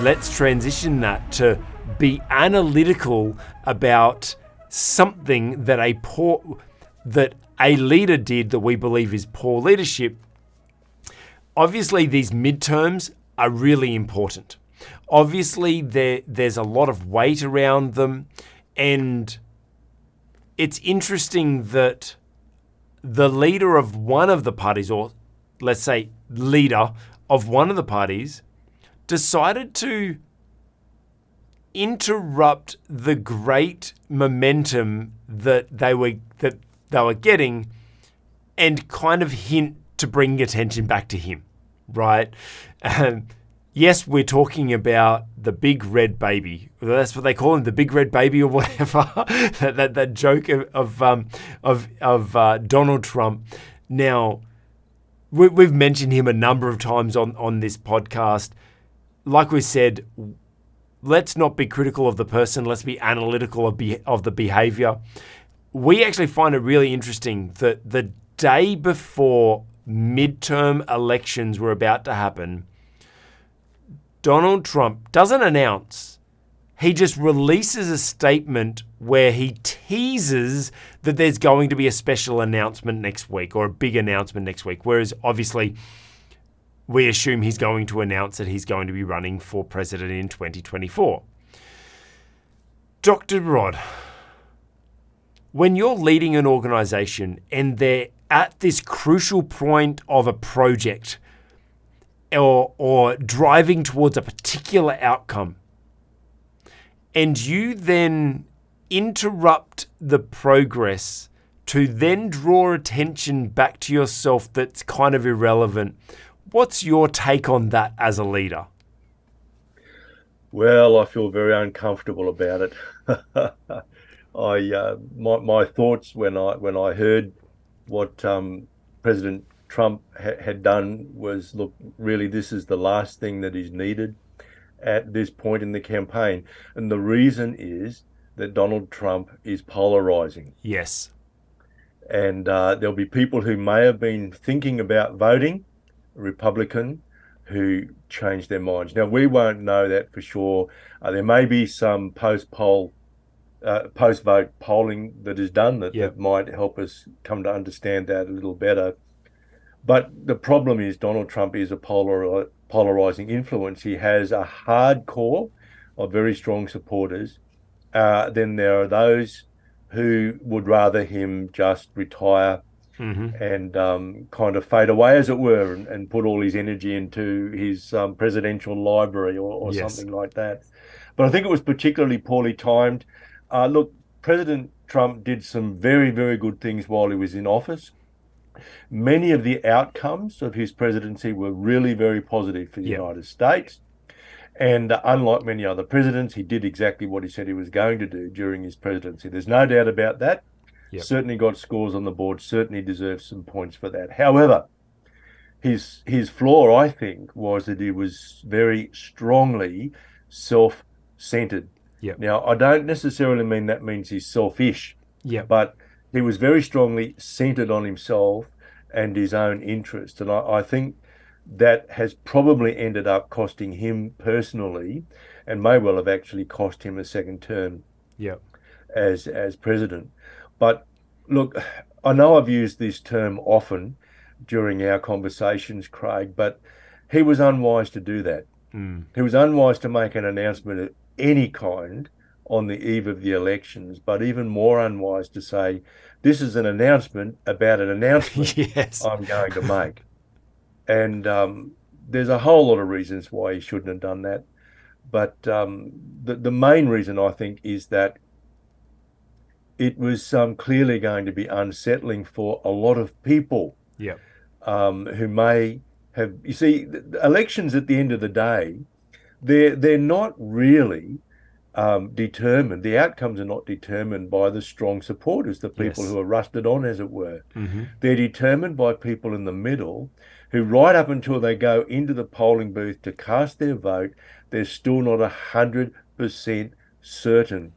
let's transition that to be analytical about something that a leader did that we believe is poor leadership. Obviously, these midterms are really important. Obviously, there's a lot of weight around them, and it's interesting that the leader of one of the parties, or let's say leader of one of the parties, decided to interrupt the great momentum that they were getting and kind of hint to bring attention back to him, right? Yes, we're talking about the big red baby. That's what they call him, the big red baby or whatever. that joke of Donald Trump. Now, we've mentioned him a number of times on this podcast. Like we said, let's not be critical of the person. Let's be analytical of the behavior. We actually find it really interesting that the day before midterm elections were about to happen, Donald Trump doesn't announce. He just releases a statement where he teases that there's going to be a special announcement next week or a big announcement next week. Whereas obviously we assume he's going to announce that he's going to be running for president in 2024. Dr. Rod, when you're leading an organization and they're at this crucial point of a project or driving towards a particular outcome, and you then interrupt the progress to then draw attention back to yourself that's kind of irrelevant, what's your take on that as a leader? Well, I feel very uncomfortable about it. My thoughts when I heard what President Trump had done was, look, really, this is the last thing that is needed at this point in the campaign. And the reason is that Donald Trump is polarizing. Yes. And there'll be people who may have been thinking about voting Republican who change their minds. Now, we won't know that for sure. There may be some post-vote polling that is done that might help us come to understand that a little better. But the problem is Donald Trump is a polarizing influence. He has a hard core of very strong supporters. Then there are those who would rather him just retire and kind of fade away, as it were, and put all his energy into his presidential library or something like that. But I think it was particularly poorly timed. Look, President Trump did some very, very good things while he was in office. Many of the outcomes of his presidency were really very positive for the United States. And unlike many other presidents, he did exactly what he said he was going to do during his presidency. There's no doubt about that. Certainly got scores on the board, certainly deserves some points for that. However, his flaw, I think, was that he was very strongly self-centered. Now, I don't necessarily mean that means he's selfish, but he was very strongly centered on himself and his own interest. And I think that has probably ended up costing him personally, and may well have actually cost him a second term as president. But look, I know I've used this term often during our conversations, Craig, but he was unwise to do that. He was unwise to make an announcement of any kind on the eve of the elections, but even more unwise to say, this is an announcement about an announcement I'm going to make. And there's a whole lot of reasons why he shouldn't have done that. But the main reason, I think, is that it was clearly going to be unsettling for a lot of people who may have... You see, elections at the end of the day, they're not really determined. The outcomes are not determined by the strong supporters, the people who are rusted on, as it were. They're determined by people in the middle who, right up until they go into the polling booth to cast their vote, they're still not 100% certain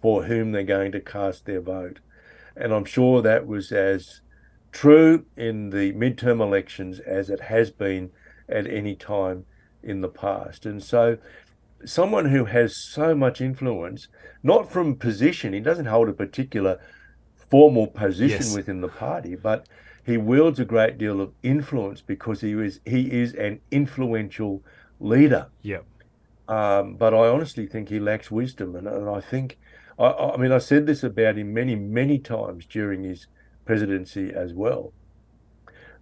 for whom they're going to cast their vote. And I'm sure that was as true in the midterm elections as it has been at any time in the past. And so someone who has so much influence, not from position, he doesn't hold a particular formal position Yes. within the party, but he wields a great deal of influence because he is an influential leader. Yep. But I honestly think he lacks wisdom, and I think, I mean, I said this about him many, many times during his presidency as well,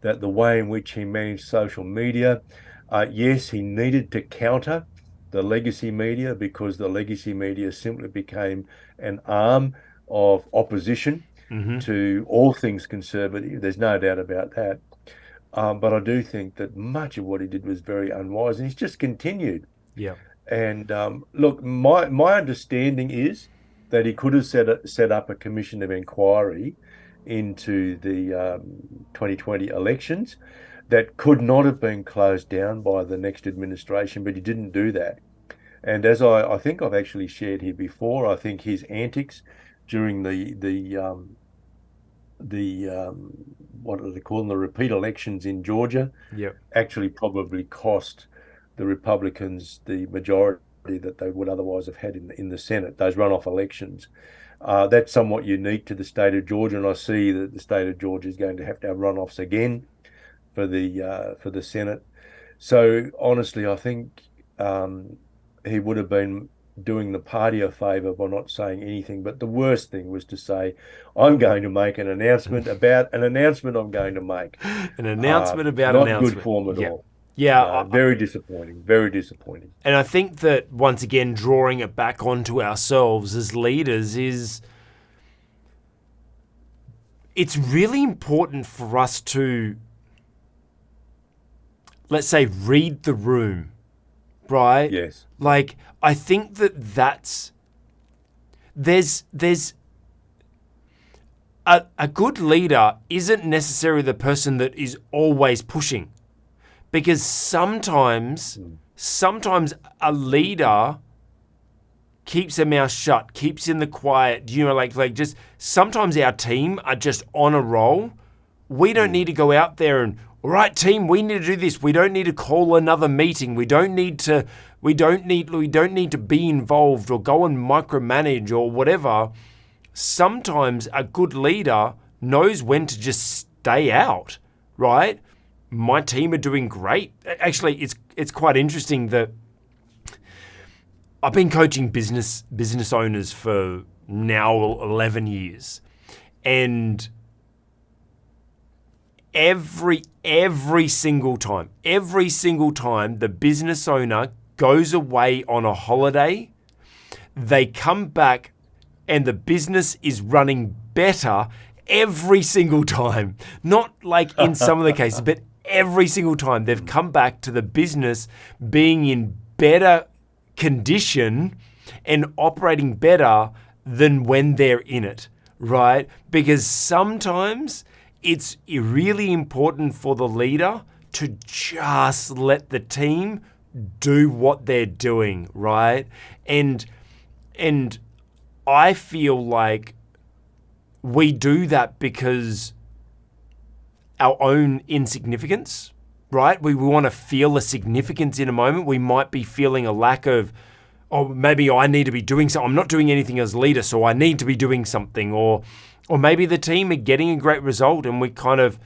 that the way in which he managed social media, yes, he needed to counter the legacy media because the legacy media simply became an arm of opposition Mm-hmm. to all things conservative. There's no doubt about that. But I do think that much of what he did was very unwise, and he's just continued. Yep. And look, my understanding is that he could have set up a commission of inquiry into the 2020 elections that could not have been closed down by the next administration, but he didn't do that. And as I think I've actually shared here before, I think his antics during the what do they call them, the repeat elections in Georgia, Yep. actually probably cost the Republicans the majority that they would otherwise have had in the Senate, those runoff elections. That's somewhat unique to the state of Georgia, and I see that the state of Georgia is going to have runoffs again for the Senate. So honestly, I think he would have been doing the party a favor by not saying anything. But the worst thing was to say, "I'm going to make an announcement about an announcement I'm going to make." An announcement about Not good announcement. form at Yeah. all. Yeah. No, very disappointing. Very disappointing. And I think that once again, drawing it back onto ourselves as leaders is it's really important for us to, let's say, read the room, right? Yes. Like, I think that there's a good leader isn't necessarily the person that is always pushing, because sometimes a leader keeps their mouth shut, keeps in the quiet, like just sometimes our team are just on a roll. We don't need to go out there and, all right, team, we need to do this. We don't need to call another meeting. We don't need to be involved or go and micromanage or whatever. Sometimes a good leader knows when to just stay out, right? My team are doing great. Actually, it's quite interesting that I've been coaching business owners for now 11 years, and every single time the business owner goes away on a holiday, they come back and the business is running better every single time. Not like in some of the cases, but every single time they've come back to the business being in better condition and operating better than when they're in it, right? Because sometimes it's really important for the leader to just let the team do what they're doing, right? And I feel like we do that because our own insignificance, right? We want to feel a significance in a moment. We might be feeling a lack of, oh, maybe I need to be doing something. I'm not doing anything as leader, so I need to be doing something. Or maybe the team are getting a great result and we kind of,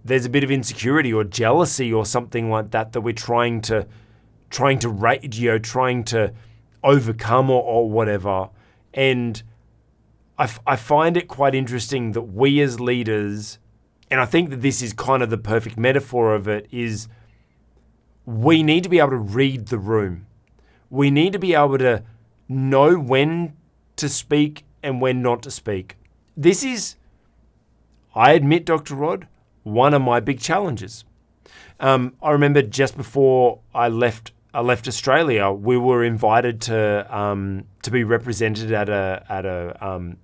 there's a bit of insecurity or jealousy or something like that we're trying to overcome or whatever. And I find it quite interesting that we as leaders, and I think that this is kind of the perfect metaphor of it, is we need to be able to read the room. We need to be able to know when to speak and when not to speak. This is, I admit, Dr. Rod, one of my big challenges. I remember just before I left Australia, we were invited to be represented at a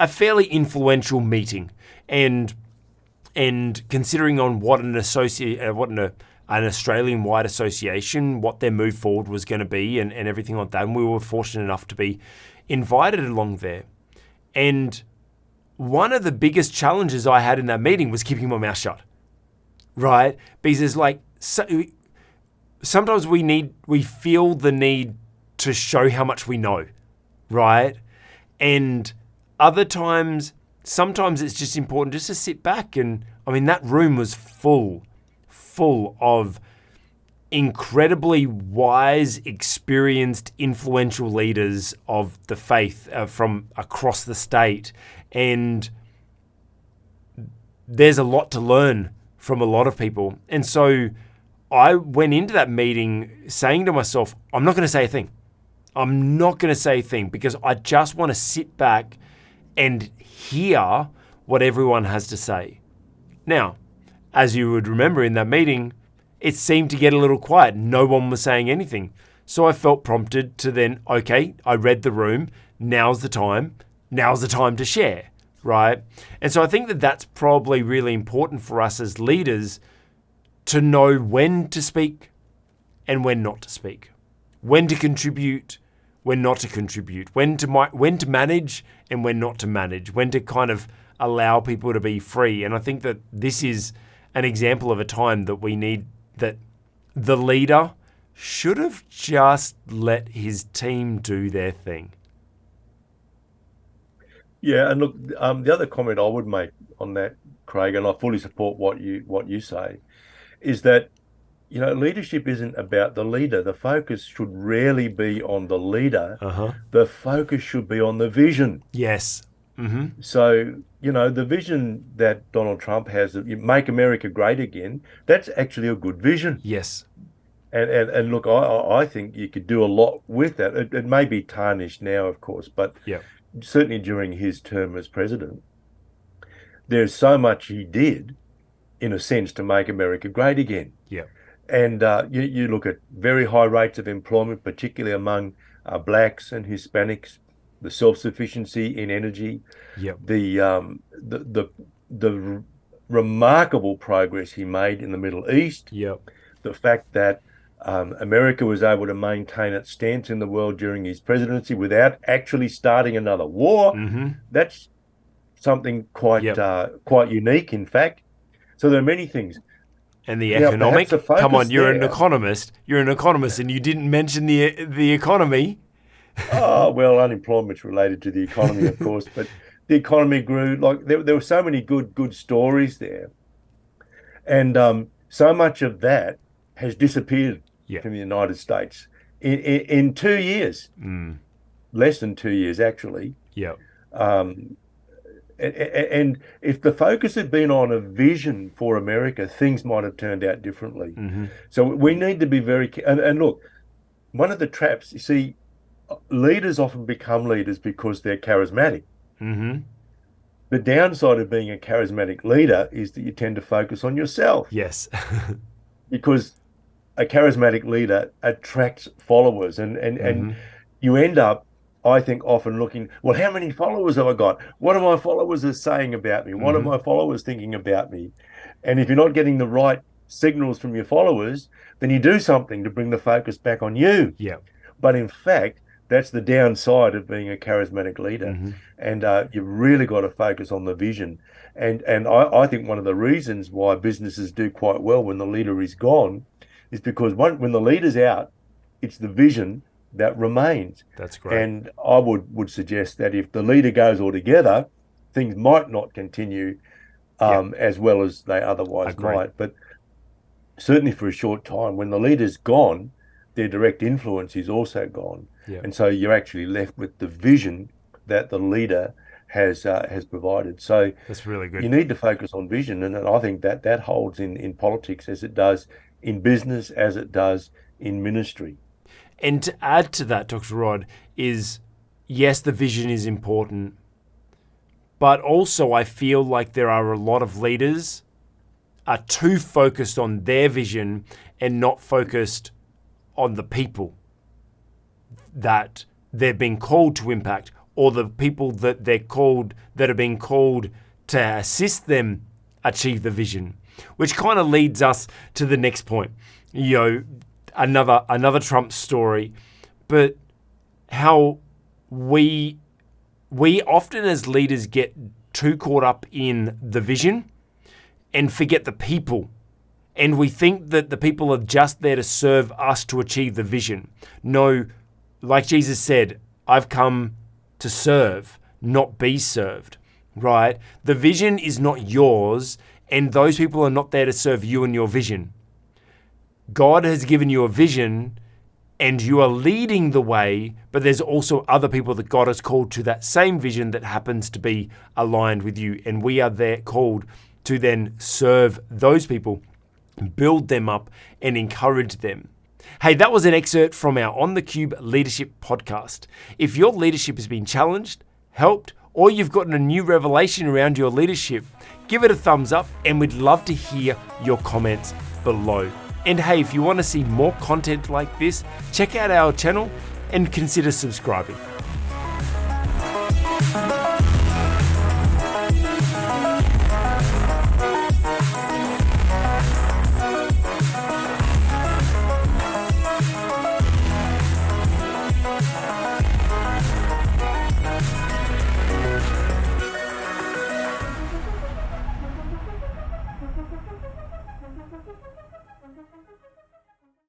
fairly influential meeting, and considering on what an Australian-wide association, what their move forward was going to be, and everything like that, and we were fortunate enough to be invited along there. And one of the biggest challenges I had in that meeting was keeping my mouth shut, right? Because it's like, so sometimes we feel the need to show how much we know, right? And other times, sometimes it's just important just to sit back and, I mean, that room was full of incredibly wise, experienced, influential leaders of the faith from across the state. And there's a lot to learn from a lot of people. And so I went into that meeting saying to myself, I'm not going to say a thing. I'm not going to say a thing because I just want to sit back and hear what everyone has to say. Now, as you would remember in that meeting, it seemed to get a little quiet. No one was saying anything. So I felt prompted to then, okay, I read the room. Now's the time. Now's the time to share, right? And so I think that that's probably really important for us as leaders to know when to speak and when not to speak, when to contribute, when not to contribute, when to manage and when not to manage, when to kind of allow people to be free. And I think that this is an example of a time that we need, that the leader should have just let his team do their thing. Yeah, and look, the other comment I would make on that, Craig, and I fully support what you say, is that, leadership isn't about the leader. The focus should rarely be on the leader. The focus should be on the vision. Yes. Mm-hmm. So, the vision that Donald Trump has, make America great again, that's actually a good vision. Yes. And look, I think you could do a lot with that. It may be tarnished now, of course, but certainly during his term as president, there's so much he did, in a sense, to make America great again. Yeah. And you look at very high rates of employment, particularly among blacks and Hispanics, the self-sufficiency in energy, the remarkable progress he made in the Middle East, the fact that America was able to maintain its stance in the world during his presidency without actually starting another war. That's something quite unique, in fact. So there are many things. And the economic, come on, you're an economist. You're an economist, and you didn't mention the economy. Oh, well, unemployment's related to the economy, of course, but the economy grew. Like there were so many good stories there, and so much of that has disappeared from the United States in 2 years, less than 2 years actually. And if the focus had been on a vision for America, things might have turned out differently. So we need to be very and look, one of the traps, you see, leaders often become leaders because they're charismatic. The downside of being a charismatic leader is that you tend to focus on yourself. Yes. Because a charismatic leader attracts followers, and you end up, I think, often looking, well, how many followers have I got? What are my followers saying about me? What are my followers thinking about me? And if you're not getting the right signals from your followers, then you do something to bring the focus back on you. But in fact, that's the downside of being a charismatic leader. And you've really got to focus on the vision. And I think one of the reasons why businesses do quite well when the leader is gone is because when the leader's out, it's the vision that remains. That's great. And I would suggest that if the leader goes altogether, things might not continue as well as they otherwise might. But certainly for a short time, when the leader's gone, their direct influence is also gone. And so you're actually left with the vision that the leader has provided. So that's really good. You need to focus on vision, and I think that holds in politics as it does in business, as it does in ministry. And to add to that, Dr. Rod, is yes, the vision is important, but also I feel like there are a lot of leaders are too focused on their vision and not focused on the people that they're being called to impact, or the people that are being called to assist them achieve the vision, which kind of leads us to the next point. Another Trump story, but how we often as leaders get too caught up in the vision and forget the people And we think that the people are just there to serve us to achieve the vision. No, like Jesus said, I've come to serve, not be served, right? The vision is not yours, and those people are not there to serve you and your vision. God has given you a vision, and you are leading the way, but there's also other people that God has called to that same vision that happens to be aligned with you. And we are there called to then serve those people, build them up, and encourage them. Hey, that was an excerpt from our On the Cube Leadership podcast. If your leadership has been challenged, helped, or you've gotten a new revelation around your leadership, give it a thumbs up, and we'd love to hear your comments below. And hey, if you want to see more content like this, check out our channel and consider subscribing.